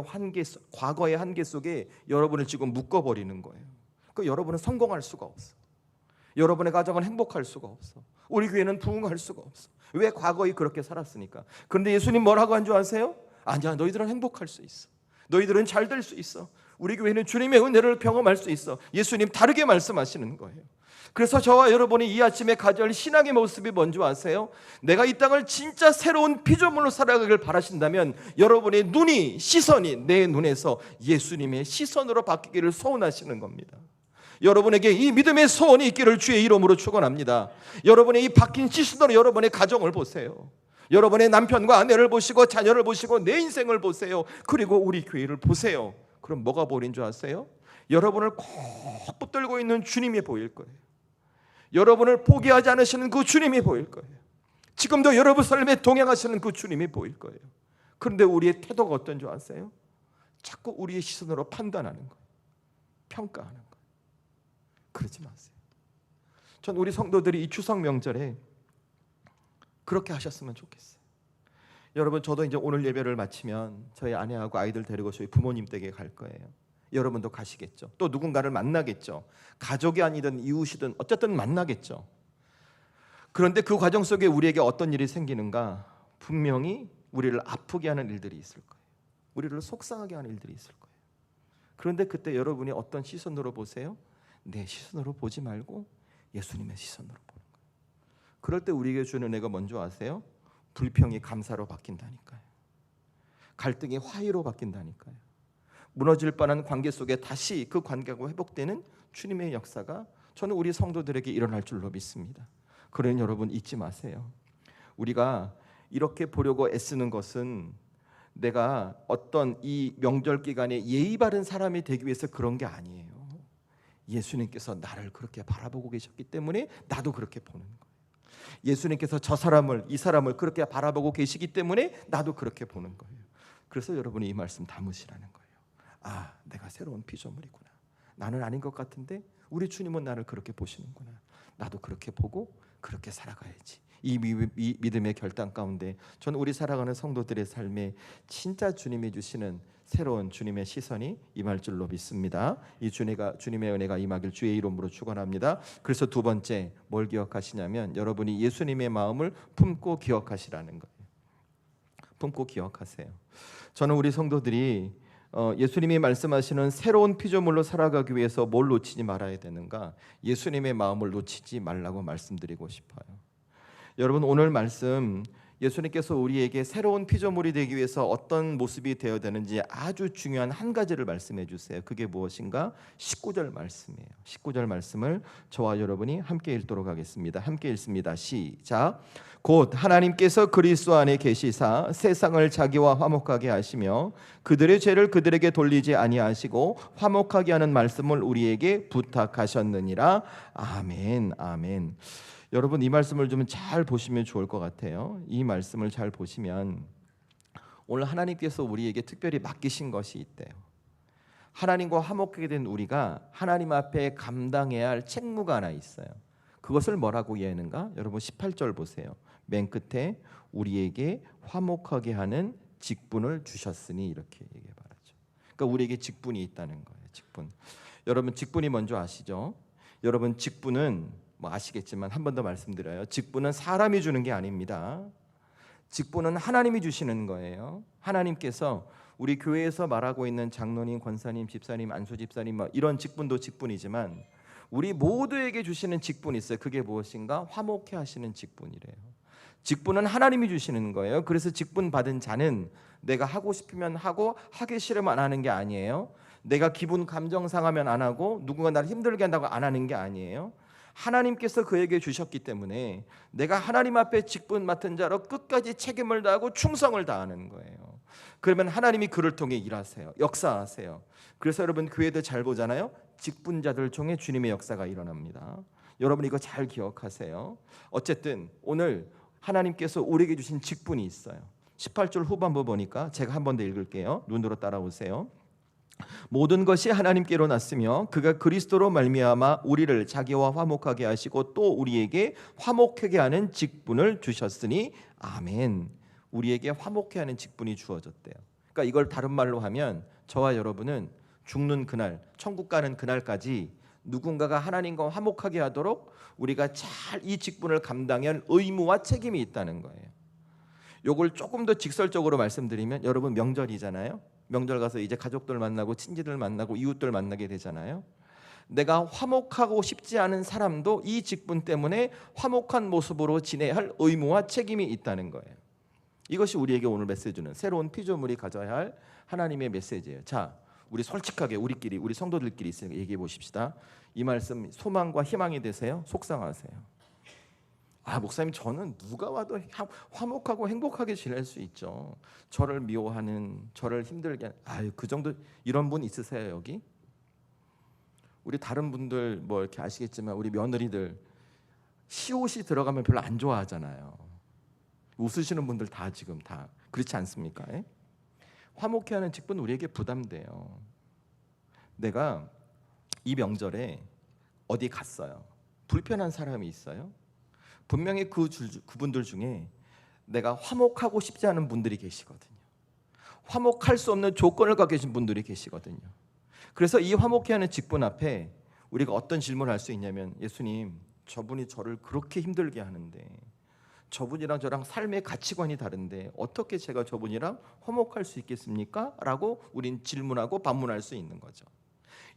한계 속에 여러분을 지금 묶어버리는 거예요. 그러니까 여러분은 성공할 수가 없어. 여러분의 가정은 행복할 수가 없어. 우리 교회는 부흥할 수가 없어. 왜? 과거에 그렇게 살았으니까. 그런데 예수님 뭐라고 한 줄 아세요? 아니야, 너희들은 행복할 수 있어. 너희들은 잘 될 수 있어. 우리 교회는 주님의 은혜를 경험할 수 있어. 예수님 다르게 말씀하시는 거예요. 그래서 저와 여러분이 이 아침에 가져야 할 신앙의 모습이 뭔지 아세요? 내가 이 땅을 진짜 새로운 피조물로 살아가길 바라신다면 여러분의 눈이, 시선이 내 눈에서 예수님의 시선으로 바뀌기를 소원하시는 겁니다. 여러분에게 이 믿음의 소원이 있기를 주의 이름으로 축원합니다. 여러분의 이 바뀐 시선으로 여러분의 가정을 보세요. 여러분의 남편과 아내를 보시고 자녀를 보시고 내 인생을 보세요. 그리고 우리 교회를 보세요. 그럼 뭐가 보이는 줄 아세요? 여러분을 꼭 붙들고 있는 주님이 보일 거예요. 여러분을 포기하지 않으시는 그 주님이 보일 거예요. 지금도 여러분 삶에 동행하시는 그 주님이 보일 거예요. 그런데 우리의 태도가 어떤 줄 아세요? 자꾸 우리의 시선으로 판단하는 거예요. 평가하는 거예요. 그러지 마세요. 전 우리 성도들이 이 추석 명절에 그렇게 하셨으면 좋겠어요. 여러분, 저도 이제 오늘 예배를 마치면 저희 아내하고 아이들 데리고 저희 부모님 댁에 갈 거예요. 여러분도 가시겠죠. 또 누군가를 만나겠죠. 가족이 아니든 이웃이든 어쨌든 만나겠죠. 그런데 그 과정 속에 우리에게 어떤 일이 생기는가? 분명히 우리를 아프게 하는 일들이 있을 거예요. 우리를 속상하게 하는 일들이 있을 거예요. 그런데 그때 여러분이 어떤 시선으로 보세요? 내 시선으로 보지 말고 예수님의 시선으로 보는 거예요. 그럴 때 우리에게 주는 은혜가 뭔지 아세요? 불평이 감사로 바뀐다니까요. 갈등이 화해로 바뀐다니까요. 무너질 뻔한 관계 속에 다시 그 관계가 회복되는 주님의 역사가 저는 우리 성도들에게 일어날 줄로 믿습니다. 그러니 여러분 잊지 마세요. 우리가 이렇게 보려고 애쓰는 것은 내가 어떤 이 명절 기간에 예의 바른 사람이 되기 위해서 그런 게 아니에요. 예수님께서 나를 그렇게 바라보고 계셨기 때문에 나도 그렇게 보는 거예요. 예수님께서 저 사람을, 이 사람을 그렇게 바라보고 계시기 때문에 나도 그렇게 보는 거예요. 그래서 여러분이 이 말씀 담으시라는 거예요. 아, 내가 새로운 피조물이구나. 나는 아닌 것 같은데 우리 주님은 나를 그렇게 보시는구나. 나도 그렇게 보고 그렇게 살아가야지. 이 믿음의 결단 가운데 저는 우리 살아가는 성도들의 삶에 진짜 주님이 주시는 새로운 주님의 시선이 임할 줄로 믿습니다. 이 주님의 은혜가 임하길 주의 이름으로 축원합니다. 그래서 두 번째 뭘 기억하시냐면 여러분이 예수님의 마음을 품고 기억하시라는 거예요. 품고 기억하세요. 저는 우리 성도들이 예수님이 말씀하시는 새로운 피조물로 살아가기 위해서 뭘 놓치지 말아야 되는가? 예수님의 마음을 놓치지 말라고 말씀드리고 싶어요. 여러분, 오늘 말씀 예수님께서 우리에게 새로운 피조물이 되기 위해서 어떤 모습이 되어야 되는지 아주 중요한 한 가지를 말씀해 주세요. 그게 무엇인가? 19절 말씀이에요. 19절 말씀을 저와 여러분이 함께 읽도록 하겠습니다. 함께 읽습니다. 시작. 곧 하나님께서 그리스도 안에 계시사 세상을 자기와 화목하게 하시며 그들의 죄를 그들에게 돌리지 아니하시고 화목하게 하는 말씀을 우리에게 부탁하셨느니라. 아멘. 아멘. 여러분, 이 말씀을 좀 잘 보시면 좋을 것 같아요. 이 말씀을 잘 보시면 오늘 하나님께서 우리에게 특별히 맡기신 것이 있대요. 하나님과 화목하게 된 우리가 하나님 앞에 감당해야 할 책무가 하나 있어요. 그것을 뭐라고 이해하는가? 여러분 18절 보세요. 맨 끝에 우리에게 화목하게 하는 직분을 주셨으니 이렇게 얘기해 말하죠. 그러니까 우리에게 직분이 있다는 거예요. 직분. 여러분 직분이 뭔지 아시죠? 여러분 직분은 아시겠지만 한 번 더 말씀드려요. 직분은 사람이 주는 게 아닙니다. 직분은 하나님이 주시는 거예요. 하나님께서 우리 교회에서 말하고 있는 장로님, 권사님, 집사님, 안수 집사님 이런 직분도 직분이지만 우리 모두에게 주시는 직분이 있어요. 그게 무엇인가? 화목해 하시는 직분이래요. 직분은 하나님이 주시는 거예요. 그래서 직분 받은 자는 내가 하고 싶으면 하고 하기 싫으면 안 하는 게 아니에요. 내가 기분 감정 상하면 안 하고 누군가 나를 힘들게 한다고 안 하는 게 아니에요. 하나님께서 그에게 주셨기 때문에 내가 하나님 앞에 직분 맡은 자로 끝까지 책임을 다하고 충성을 다하는 거예요. 그러면 하나님이 그를 통해 일하세요. 역사하세요. 그래서 여러분 교회도 잘 보잖아요. 직분자들 중에 주님의 역사가 일어납니다. 여러분 이거 잘 기억하세요. 어쨌든 오늘 하나님께서 우리에게 주신 직분이 있어요. 18절 후반부 보니까 제가 한 번 더 읽을게요. 눈으로 따라오세요. 모든 것이 하나님께로 났으며 그가 그리스도로 말미암아 우리를 자기와 화목하게 하시고 또 우리에게 화목하게 하는 직분을 주셨으니 아멘. 우리에게 화목해 하는 직분이 주어졌대요. 그러니까 이걸 다른 말로 하면 저와 여러분은 죽는 그날, 천국 가는 그날까지 누군가가 하나님과 화목하게 하도록 우리가 잘 이 직분을 감당할 의무와 책임이 있다는 거예요. 요걸 조금 더 직설적으로 말씀드리면 여러분 명절이잖아요. 명절 가서 이제 가족들 만나고 친지들 만나고 이웃들 만나게 되잖아요. 내가 화목하고 싶지 않은 사람도 이 직분 때문에 화목한 모습으로 지내야 할 의무와 책임이 있다는 거예요. 이것이 우리에게 오늘 메시지는 새로운 피조물이 가져야 할 하나님의 메시지예요. 자, 우리 솔직하게 우리끼리 우리 성도들끼리 있으니까 얘기해 보십시다. 이 말씀 소망과 희망이 되세요? 속상하세요? 아, 목사님 저는 누가 와도 화목하고 행복하게 지낼 수 있죠. 저를 미워하는, 저를 힘들게 그 정도 이런 분 있으세요 여기? 우리 다른 분들 뭐 이렇게 아시겠지만 우리 며느리들 시옷이 들어가면 별로 안 좋아하잖아요. 웃으시는 분들 다 지금 다 그렇지 않습니까? 예? 화목해 하는 직분 우리에게 부담돼요. 내가 이 명절에 어디 갔어요. 불편한 사람이 있어요. 분명히 그분들 중에 내가 화목하고 싶지 않은 분들이 계시거든요. 화목할 수 없는 조건을 갖고 계신 분들이 계시거든요. 그래서 이 화목해 하는 직분 앞에 우리가 어떤 질문을 할 수 있냐면 예수님, 저분이 저를 그렇게 힘들게 하는데 저분이랑 저랑 삶의 가치관이 다른데 어떻게 제가 저분이랑 화목할 수 있겠습니까? 라고 우린 질문하고 반문할 수 있는 거죠.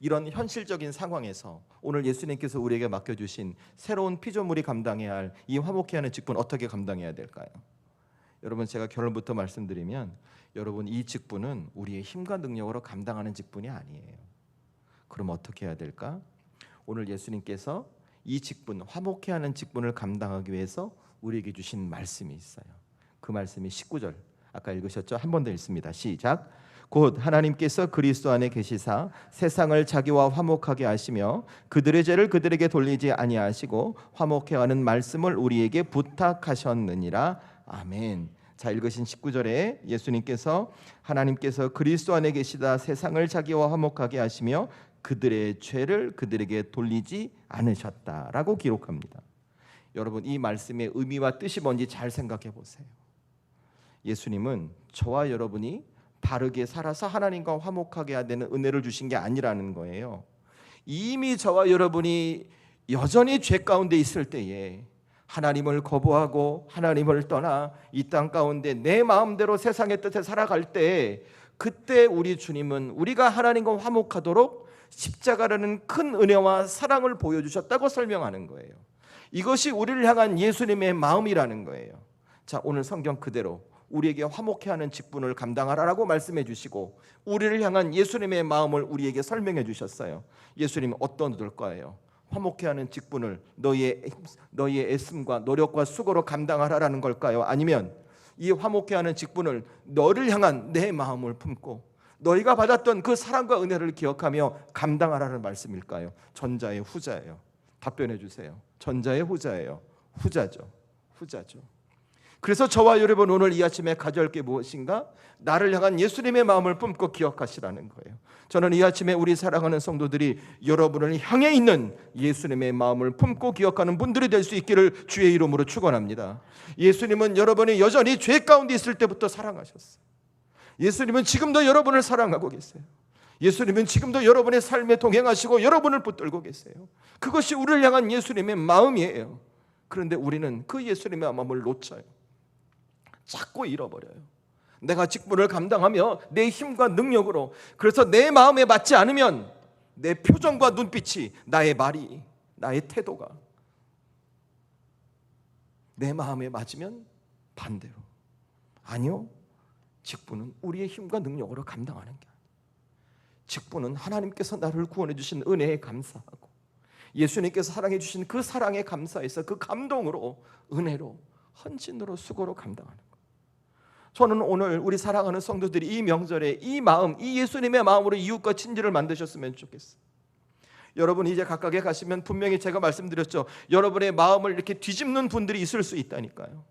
이런 현실적인 상황에서 오늘 예수님께서 우리에게 맡겨주신 새로운 피조물이 감당해야 할 이 화목해 하는 직분 어떻게 감당해야 될까요? 여러분 제가 결론부터 말씀드리면 여러분 이 직분은 우리의 힘과 능력으로 감당하는 직분이 아니에요. 그럼 어떻게 해야 될까? 오늘 예수님께서 이 직분, 화목해 하는 직분을 감당하기 위해서 우리에게 주신 말씀이 있어요. 그 말씀이 19절 아까 읽으셨죠? 한 번 더 읽습니다. 시작. 곧 하나님께서 그리스도 안에 계시사 세상을 자기와 화목하게 하시며 그들의 죄를 그들에게 돌리지 아니하시고 화목해 하는 말씀을 우리에게 부탁하셨느니라. 아멘. 자, 읽으신 19절에 예수님께서 하나님께서 그리스도 안에 계시다 세상을 자기와 화목하게 하시며 그들의 죄를 그들에게 돌리지 않으셨다라고 기록합니다. 여러분, 이 말씀의 의미와 뜻이 뭔지 잘 생각해 보세요. 예수님은 저와 여러분이 바르게 살아서 하나님과 화목하게 해야 되는 은혜를 주신 게 아니라는 거예요. 이미 저와 여러분이 여전히 죄 가운데 있을 때에 하나님을 거부하고 하나님을 떠나 이 땅 가운데 내 마음대로 세상의 뜻에 살아갈 때, 그때 우리 주님은 우리가 하나님과 화목하도록 십자가라는 큰 은혜와 사랑을 보여주셨다고 설명하는 거예요. 이것이 우리를 향한 예수님의 마음이라는 거예요. 자, 오늘 성경 그대로 우리에게 화목해 하는 직분을 감당하라라고 말씀해 주시고 우리를 향한 예수님의 마음을 우리에게 설명해 주셨어요. 예수님 어떤 의도일까요? 화목해 하는 직분을 너희의 애씀과 노력과 수고로 감당하라라는 걸까요? 아니면 이 화목해 하는 직분을 너를 향한 내 마음을 품고 너희가 받았던 그 사랑과 은혜를 기억하며 감당하라는 말씀일까요? 전자의 후자예요. 답변해 주세요. 전자의 후자예요. 후자죠. 그래서 저와 여러분 오늘 이 아침에 가져올 게 무엇인가? 나를 향한 예수님의 마음을 품고 기억하시라는 거예요. 저는 이 아침에 우리 사랑하는 성도들이 여러분을 향해 있는 예수님의 마음을 품고 기억하는 분들이 될 수 있기를 주의 이름으로 축원합니다. 예수님은 여러분이 여전히 죄 가운데 있을 때부터 사랑하셨어요. 예수님은 지금도 여러분을 사랑하고 계세요. 예수님은 지금도 여러분의 삶에 동행하시고 여러분을 붙들고 계세요. 그것이 우리를 향한 예수님의 마음이에요. 그런데 우리는 그 예수님의 마음을 놓쳐요. 자꾸 잃어버려요. 내가 직분을 감당하며 내 힘과 능력으로, 그래서 내 마음에 맞지 않으면 내 표정과 눈빛이, 나의 말이, 나의 태도가 내 마음에 맞으면 반대로. 아니요, 직분은 우리의 힘과 능력으로 감당하는 게 아니에요. 직분은 하나님께서 나를 구원해 주신 은혜에 감사하고 예수님께서 사랑해 주신 그 사랑에 감사해서 그 감동으로, 은혜로, 헌신으로, 수고로 감당하는 거예요. 저는 오늘 우리 사랑하는 성도들이 이 명절에 이 마음, 이 예수님의 마음으로 이웃과 친지를 만드셨으면 좋겠어요. 여러분 이제 각각에 가시면 분명히 제가 말씀드렸죠. 여러분의 마음을 이렇게 뒤집는 분들이 있을 수 있다니까요.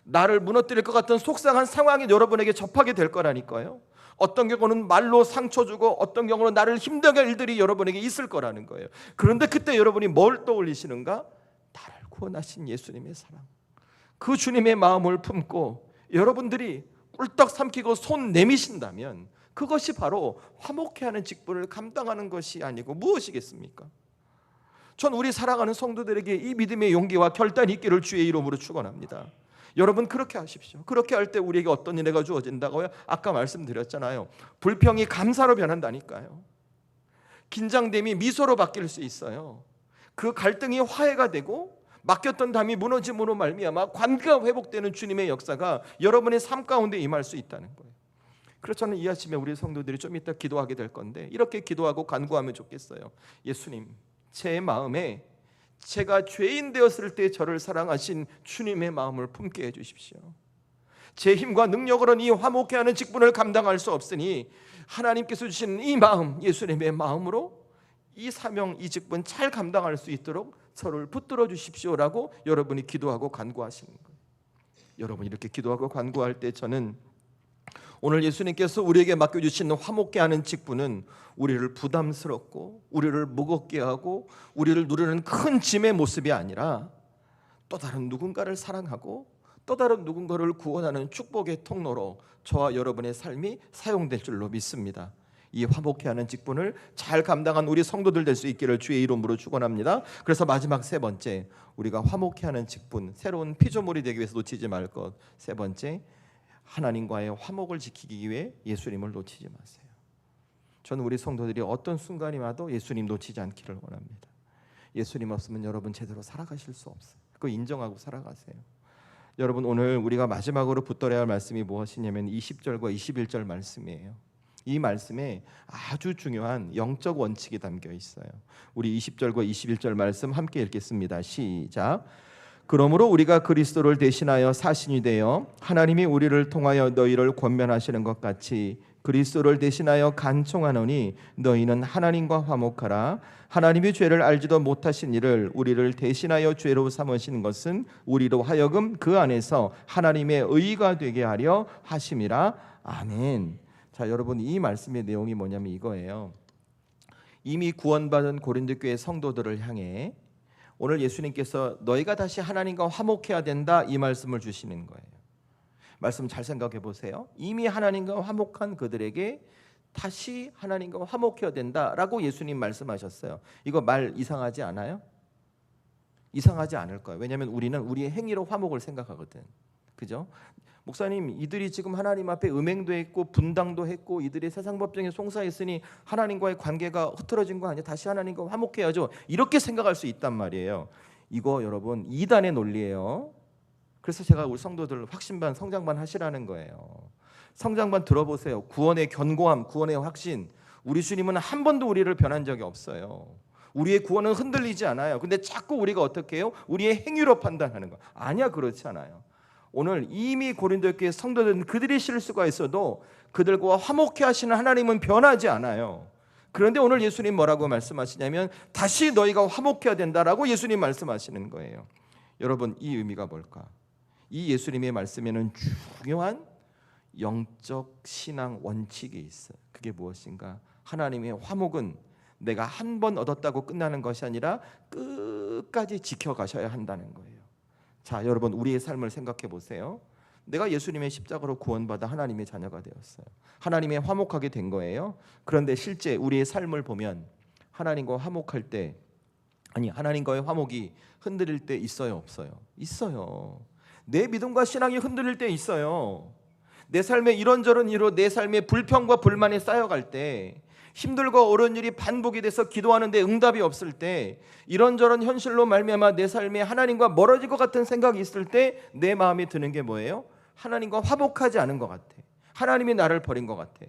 나를 무너뜨릴 것 같은 속상한 상황이 여러분에게 접하게 될 거라니까요. 어떤 경우는 말로 상처 주고 어떤 경우는 나를 힘들게 할 일들이 여러분에게 있을 거라는 거예요. 그런데 그때 여러분이 뭘 떠올리시는가? 나를 구원하신 예수님의 사랑, 그 주님의 마음을 품고 여러분들이 꿀떡 삼키고 손 내미신다면 그것이 바로 화목해 하는 직분을 감당하는 것이 아니고 무엇이겠습니까? 전 우리 사랑하는 성도들에게 이 믿음의 용기와 결단이 있기를 주의 이름으로 축원합니다. 여러분 그렇게 하십시오. 그렇게 할 때 우리에게 어떤 은혜가 주어진다고요? 아까 말씀드렸잖아요. 불평이 감사로 변한다니까요. 긴장됨이 미소로 바뀔 수 있어요. 그 갈등이 화해가 되고 맡겼던 담이 무너짐으로 말미암아 관계가 회복되는 주님의 역사가 여러분의 삶 가운데 임할 수 있다는 거예요. 그래서 저는 이 아침에 우리 성도들이 좀 이따 기도하게 될 건데 이렇게 기도하고 간구하면 좋겠어요. 예수님, 제 마음에 제가 죄인 되었을 때 저를 사랑하신 주님의 마음을 품게 해주십시오. 제 힘과 능력으로는 이 화목해 하는 직분을 감당할 수 없으니 하나님께서 주신 이 마음, 예수님의 마음으로 이 사명, 이 직분 잘 감당할 수 있도록 저를 붙들어 주십시오라고 여러분이 기도하고 간구하시는 거예요. 여러분이 이렇게 기도하고 간구할 때 저는 오늘 예수님께서 우리에게 맡겨주신 화목케 하는 직분은 우리를 부담스럽고 우리를 무겁게 하고 우리를 누르는 큰 짐의 모습이 아니라 또 다른 누군가를 사랑하고 또 다른 누군가를 구원하는 축복의 통로로 저와 여러분의 삶이 사용될 줄로 믿습니다. 이 화목케 하는 직분을 잘 감당한 우리 성도들 될 수 있기를 주의 이름으로 축원합니다. 그래서 마지막 세 번째, 우리가 화목케 하는 직분, 새로운 피조물이 되기 위해서 놓치지 말 것. 세 번째, 하나님과의 화목을 지키기 위해 예수님을 놓치지 마세요. 저는 우리 성도들이 어떤 순간이 와도 예수님 놓치지 않기를 원합니다. 예수님 없으면 여러분 제대로 살아가실 수 없어요. 그거 인정하고 살아가세요. 여러분 오늘 우리가 마지막으로 붙들어야 할 말씀이 무엇이냐면 20절과 21절 말씀이에요. 이 말씀에 아주 중요한 영적 원칙이 담겨 있어요. 우리 20절과 21절 말씀 함께 읽겠습니다. 시작. 그러므로 우리가 그리스도를 대신하여 사신이 되어 하나님이 우리를 통하여 너희를 권면하시는 것 같이 그리스도를 대신하여 간청하노니 너희는 하나님과 화목하라. 하나님이 죄를 알지도 못하신 이를 우리를 대신하여 죄로 삼으신 것은 우리로 하여금 그 안에서 하나님의 의가 되게 하려 하심이라. 아멘. 자, 여러분, 이 말씀의 내용이 뭐냐면 이거예요. 이미 구원받은 고린도 교회 성도들을 향해 오늘 예수님께서 너희가 다시 하나님과 화목해야 된다, 이 말씀을 주시는 거예요. 말씀 잘 생각해 보세요. 이미 하나님과 화목한 그들에게 다시 하나님과 화목해야 된다라고 예수님 말씀하셨어요. 이거 말 이상하지 않아요? 이상하지 않을 거예요. 왜냐하면 우리는 우리의 행위로 화목을 생각하거든. 그죠? 목사님, 이들이 지금 하나님 앞에 음행도 했고 분당도 했고 이들이 세상 법정에 송사했으니 하나님과의 관계가 흐트러진 거 아니야? 다시 하나님과 화목해야죠. 이렇게 생각할 수 있단 말이에요. 이거 여러분 이단의 논리예요. 그래서 제가 우리 성도들 확신반, 성장반 하시라는 거예요. 성장반 들어보세요. 구원의 견고함, 구원의 확신. 우리 주님은 한 번도 우리를 변한 적이 없어요. 우리의 구원은 흔들리지 않아요. 근데 자꾸 우리가 어떻게 해요? 우리의 행위로 판단하는 거. 아니야, 그렇지 않아요. 오늘 이미 고린도 교회 성도들은 그들이 실수가 있어도 그들과 화목해 하시는 하나님은 변하지 않아요. 그런데 오늘 예수님 뭐라고 말씀하시냐면 다시 너희가 화목해야 된다라고 예수님 말씀하시는 거예요. 여러분, 이 의미가 뭘까? 이 예수님의 말씀에는 중요한 영적 신앙 원칙이 있어요. 그게 무엇인가? 하나님의 화목은 내가 한 번 얻었다고 끝나는 것이 아니라 끝까지 지켜가셔야 한다는 거예요. 자, 여러분, 우리의 삶을 생각해 보세요. 내가 예수님의 십자가로 구원받아 하나님의 자녀가 되었어요. 하나님의 화목하게 된 거예요. 그런데 실제 우리의 삶을 보면 하나님과 화목할 때, 아니 하나님과의 화목이 흔들릴 때 있어요, 없어요? 있어요. 내 믿음과 신앙이 흔들릴 때 있어요. 내 삶에 이런저런 일로 내 삶에 불평과 불만이 쌓여갈 때, 힘들고 어려운 일이 반복이 돼서 기도하는데 응답이 없을 때, 이런저런 현실로 말미암아 내 삶에 하나님과 멀어질 것 같은 생각이 있을 때 내 마음에 드는 게 뭐예요? 하나님과 화목하지 않은 것 같아. 하나님이 나를 버린 것 같아.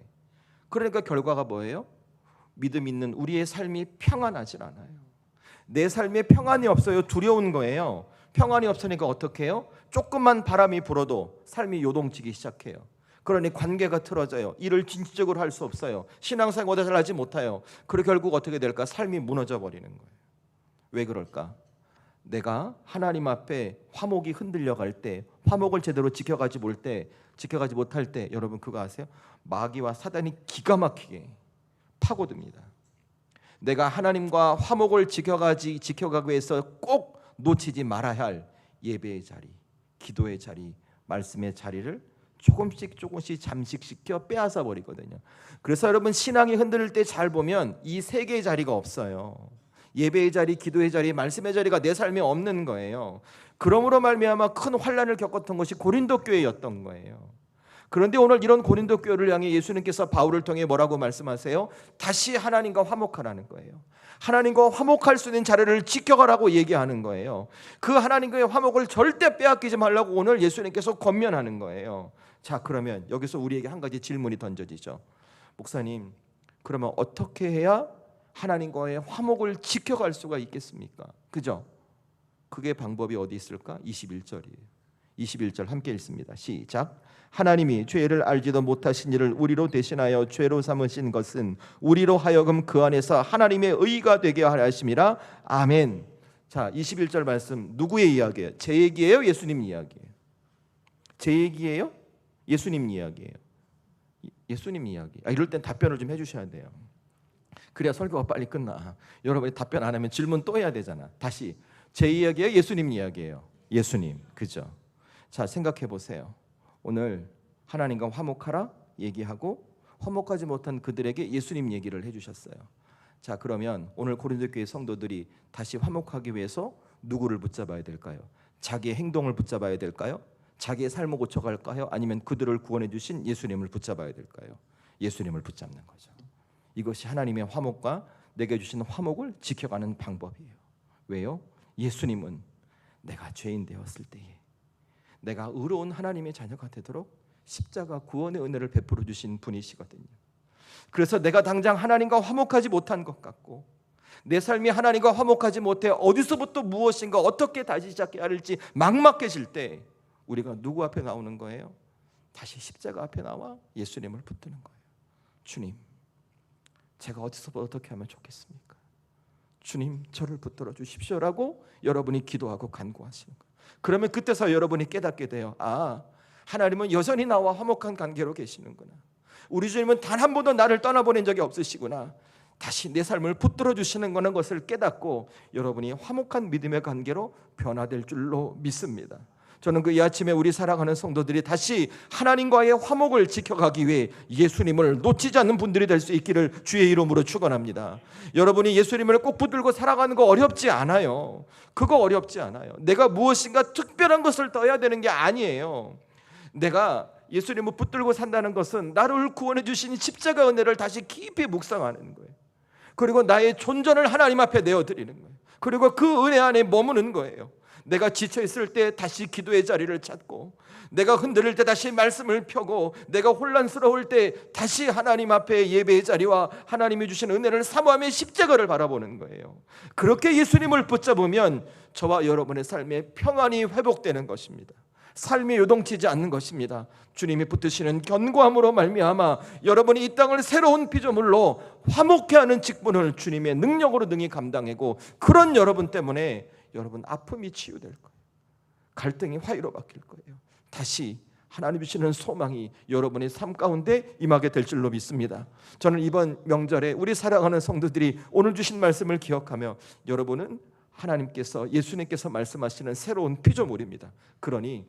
그러니까 결과가 뭐예요? 믿음 있는 우리의 삶이 평안하질 않아요. 내 삶에 평안이 없어요. 두려운 거예요. 평안이 없으니까 어떻게 해요? 조금만 바람이 불어도 삶이 요동치기 시작해요. 그러니 관계가 틀어져요. 일을 진취적으로 할 수 없어요. 신앙생활도 잘하지 못해요. 그리고 결국 어떻게 될까? 삶이 무너져 버리는 거예요. 왜 그럴까? 내가 하나님 앞에 화목이 흔들려 갈 때, 화목을 제대로 지켜가지 못할 때, 여러분 그거 아세요? 마귀와 사단이 기가 막히게 파고듭니다. 내가 하나님과 화목을 지켜가기 위해서 꼭 놓치지 말아야 할 예배의 자리, 기도의 자리, 말씀의 자리를 조금씩 잠식시켜 빼앗아 버리거든요. 그래서 여러분 신앙이 흔들릴 때 잘 보면 이 세 개의 자리가 없어요. 예배의 자리, 기도의 자리, 말씀의 자리가 내 삶에 없는 거예요. 그러므로 말미암아 큰 환난을 겪었던 것이 고린도 교회였던 거예요. 그런데 오늘 이런 고린도 교회를 향해 예수님께서 바울을 통해 뭐라고 말씀하세요? 다시 하나님과 화목하라는 거예요. 하나님과 화목할 수 있는 자리를 지켜가라고 얘기하는 거예요. 그 하나님과의 화목을 절대 빼앗기지 말라고 오늘 예수님께서 권면하는 거예요. 자, 그러면 여기서 우리에게 한 가지 질문이 던져지죠. 목사님, 그러면 어떻게 해야 하나님과의 화목을 지켜갈 수가 있겠습니까? 그죠? 그게 방법이 어디 있을까? 21절이에요. 21절 함께 읽습니다. 시작. 하나님이 죄를 알지도 못하신 이를 우리로 대신하여 죄로 삼으신 것은 우리로 하여금 그 안에서 하나님의 의가 되게 하려 하심이라. 아멘. 자, 21절 말씀 누구의 이야기예요? 제 얘기예요? 예수님 이야기예요? 제 얘기예요? 예수님 이야기예요? 예수님 이야기. 이럴 땐 답변을 좀 해주셔야 돼요. 그래야 설교가 빨리 끝나. 여러분이 답변 안 하면 질문 또 해야 되잖아. 다시, 제 이야기예요? 예수님 이야기예요? 예수님. 그죠? 자, 생각해 보세요. 오늘 하나님과 화목하라 얘기하고 화목하지 못한 그들에게 예수님 얘기를 해주셨어요. 자, 그러면 오늘 고린도 교회 성도들이 다시 화목하기 위해서 누구를 붙잡아야 될까요? 자기의 행동을 붙잡아야 될까요? 자기의 삶을 고쳐갈까요? 아니면 그들을 구원해 주신 예수님을 붙잡아야 될까요? 예수님을 붙잡는 거죠. 이것이 하나님의 화목과 내게 주신 화목을 지켜가는 방법이에요. 왜요? 예수님은 내가 죄인 되었을 때에 내가 의로운 하나님의 자녀가 되도록 십자가 구원의 은혜를 베풀어 주신 분이시거든요. 그래서 내가 당장 하나님과 화목하지 못한 것 같고 내 삶이 하나님과 화목하지 못해 어디서부터 무엇인가 어떻게 다시 시작해야 할지 막막해질 때 우리가 누구 앞에 나오는 거예요? 다시 십자가 앞에 나와 예수님을 붙드는 거예요. 주님, 제가 어디서부터 어떻게 하면 좋겠습니까? 주님, 저를 붙들어 주십시오라고 여러분이 기도하고 간구하시는 거예요. 그러면 그때서 여러분이 깨닫게 돼요. 아, 하나님은 여전히 나와 화목한 관계로 계시는구나. 우리 주님은 단 한 번도 나를 떠나보낸 적이 없으시구나. 다시 내 삶을 붙들어 주시는 거는 것을 깨닫고 여러분이 화목한 믿음의 관계로 변화될 줄로 믿습니다. 저는 그 이 아침에 우리 사랑하는 성도들이 다시 하나님과의 화목을 지켜가기 위해 예수님을 놓치지 않는 분들이 될 수 있기를 주의 이름으로 축원합니다. 여러분이 예수님을 꼭 붙들고 살아가는 거 어렵지 않아요. 그거 어렵지 않아요. 내가 무엇인가 특별한 것을 더 해야 되는 게 아니에요. 내가 예수님을 붙들고 산다는 것은 나를 구원해 주신 십자가 은혜를 다시 깊이 묵상하는 거예요. 그리고 나의 존전을 하나님 앞에 내어드리는 거예요. 그리고 그 은혜 안에 머무는 거예요. 내가 지쳐있을 때 다시 기도의 자리를 찾고, 내가 흔들릴 때 다시 말씀을 펴고, 내가 혼란스러울 때 다시 하나님 앞에 예배의 자리와 하나님이 주신 은혜를 사모하며 십자가를 바라보는 거예요. 그렇게 예수님을 붙잡으면 저와 여러분의 삶에 평안이 회복되는 것입니다. 삶이 요동치지 않는 것입니다. 주님이 붙드시는 견고함으로 말미암아 여러분이 이 땅을 새로운 피조물로 화목케 하는 직분을 주님의 능력으로 능히 감당하고, 그런 여러분 때문에 여러분 아픔이 치유될 거예요. 갈등이 화해로 바뀔 거예요. 다시 하나님 주시는 소망이 여러분의 삶 가운데 임하게 될 줄로 믿습니다. 저는 이번 명절에 우리 사랑하는 성도들이 오늘 주신 말씀을 기억하며, 여러분은 하나님께서, 예수님께서 말씀하시는 새로운 피조물입니다. 그러니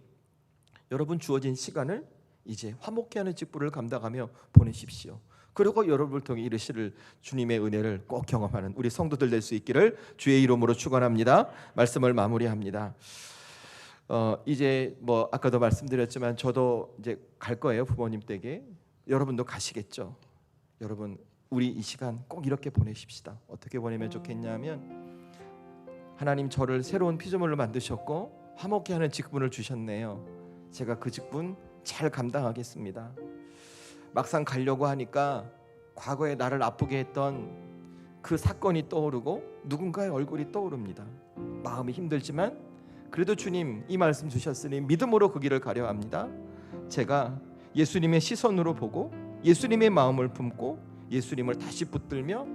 여러분 주어진 시간을 이제 화목케 하는 직분을 감당하며 보내십시오. 그리고 여러분을 통해 이르시를 주님의 은혜를 꼭 경험하는 우리 성도들 될 수 있기를 주의 이름으로 축원합니다. 말씀을 마무리합니다. 이제 아까도 말씀드렸지만 저도 이제 갈 거예요. 부모님 댁에. 여러분도 가시겠죠. 여러분, 우리 이 시간 꼭 이렇게 보내십시다. 어떻게 보내면 좋겠냐면, 하나님 저를 새로운 피조물로 만드셨고 화목케 하는 직분을 주셨네요. 제가 그 직분 잘 감당하겠습니다. 막상 가려고 하니까 과거에 나를 아프게 했던 그 사건이 떠오르고 누군가의 얼굴이 떠오릅니다. 마음이 힘들지만 그래도 주님 이 말씀 주셨으니 믿음으로 그 길을 가려 합니다. 제가 예수님의 시선으로 보고 예수님의 마음을 품고 예수님을 다시 붙들며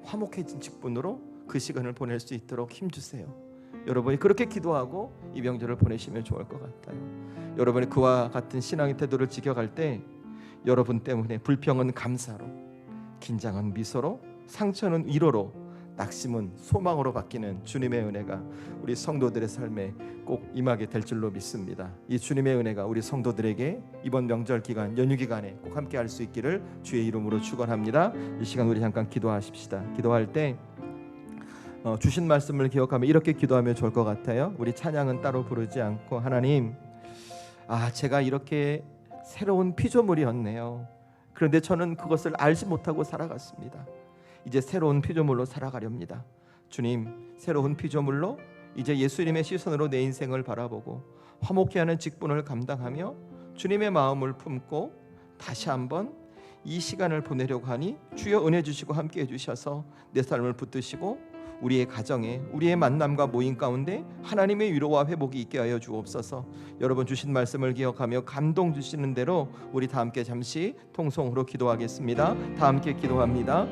화목해진 직분으로 그 시간을 보낼 수 있도록 힘주세요. 여러분이 그렇게 기도하고 이 명절을 보내시면 좋을 것 같아요. 여러분이 그와 같은 신앙의 태도를 지켜갈 때 여러분 때문에 불평은 감사로, 긴장은 미소로, 상처는 위로로, 낙심은 소망으로 바뀌는 주님의 은혜가 우리 성도들의 삶에 꼭 임하게 될 줄로 믿습니다. 이 주님의 은혜가 우리 성도들에게 이번 명절 기간, 연휴 기간에 꼭 함께 할 수 있기를 주의 이름으로 축원합니다. 이 시간 우리 잠깐 기도하십시다. 기도할 때 주신 말씀을 기억하며 이렇게 기도하면 좋을 것 같아요. 우리 찬양은 따로 부르지 않고, 하나님, 제가 이렇게 새로운 피조물이었네요. 그런데 저는 그것을 알지 못하고 살아갔습니다. 이제 새로운 피조물로 살아가렵니다. 주님, 새로운 피조물로 이제 예수님의 시선으로 내 인생을 바라보고 화목케 하는 직분을 감당하며 주님의 마음을 품고 다시 한번 이 시간을 보내려고 하니 주여 은혜 주시고 함께 해주셔서 내 삶을 붙드시고 우리의 가정에, 우리의 만남과 모임 가운데 하나님의 위로와 회복이 있게 하여 주옵소서. 여러분 주신 말씀을 기억하며 감동 주시는 대로 우리 다 함께 잠시 통성으로 기도하겠습니다. 다 함께 기도합니다.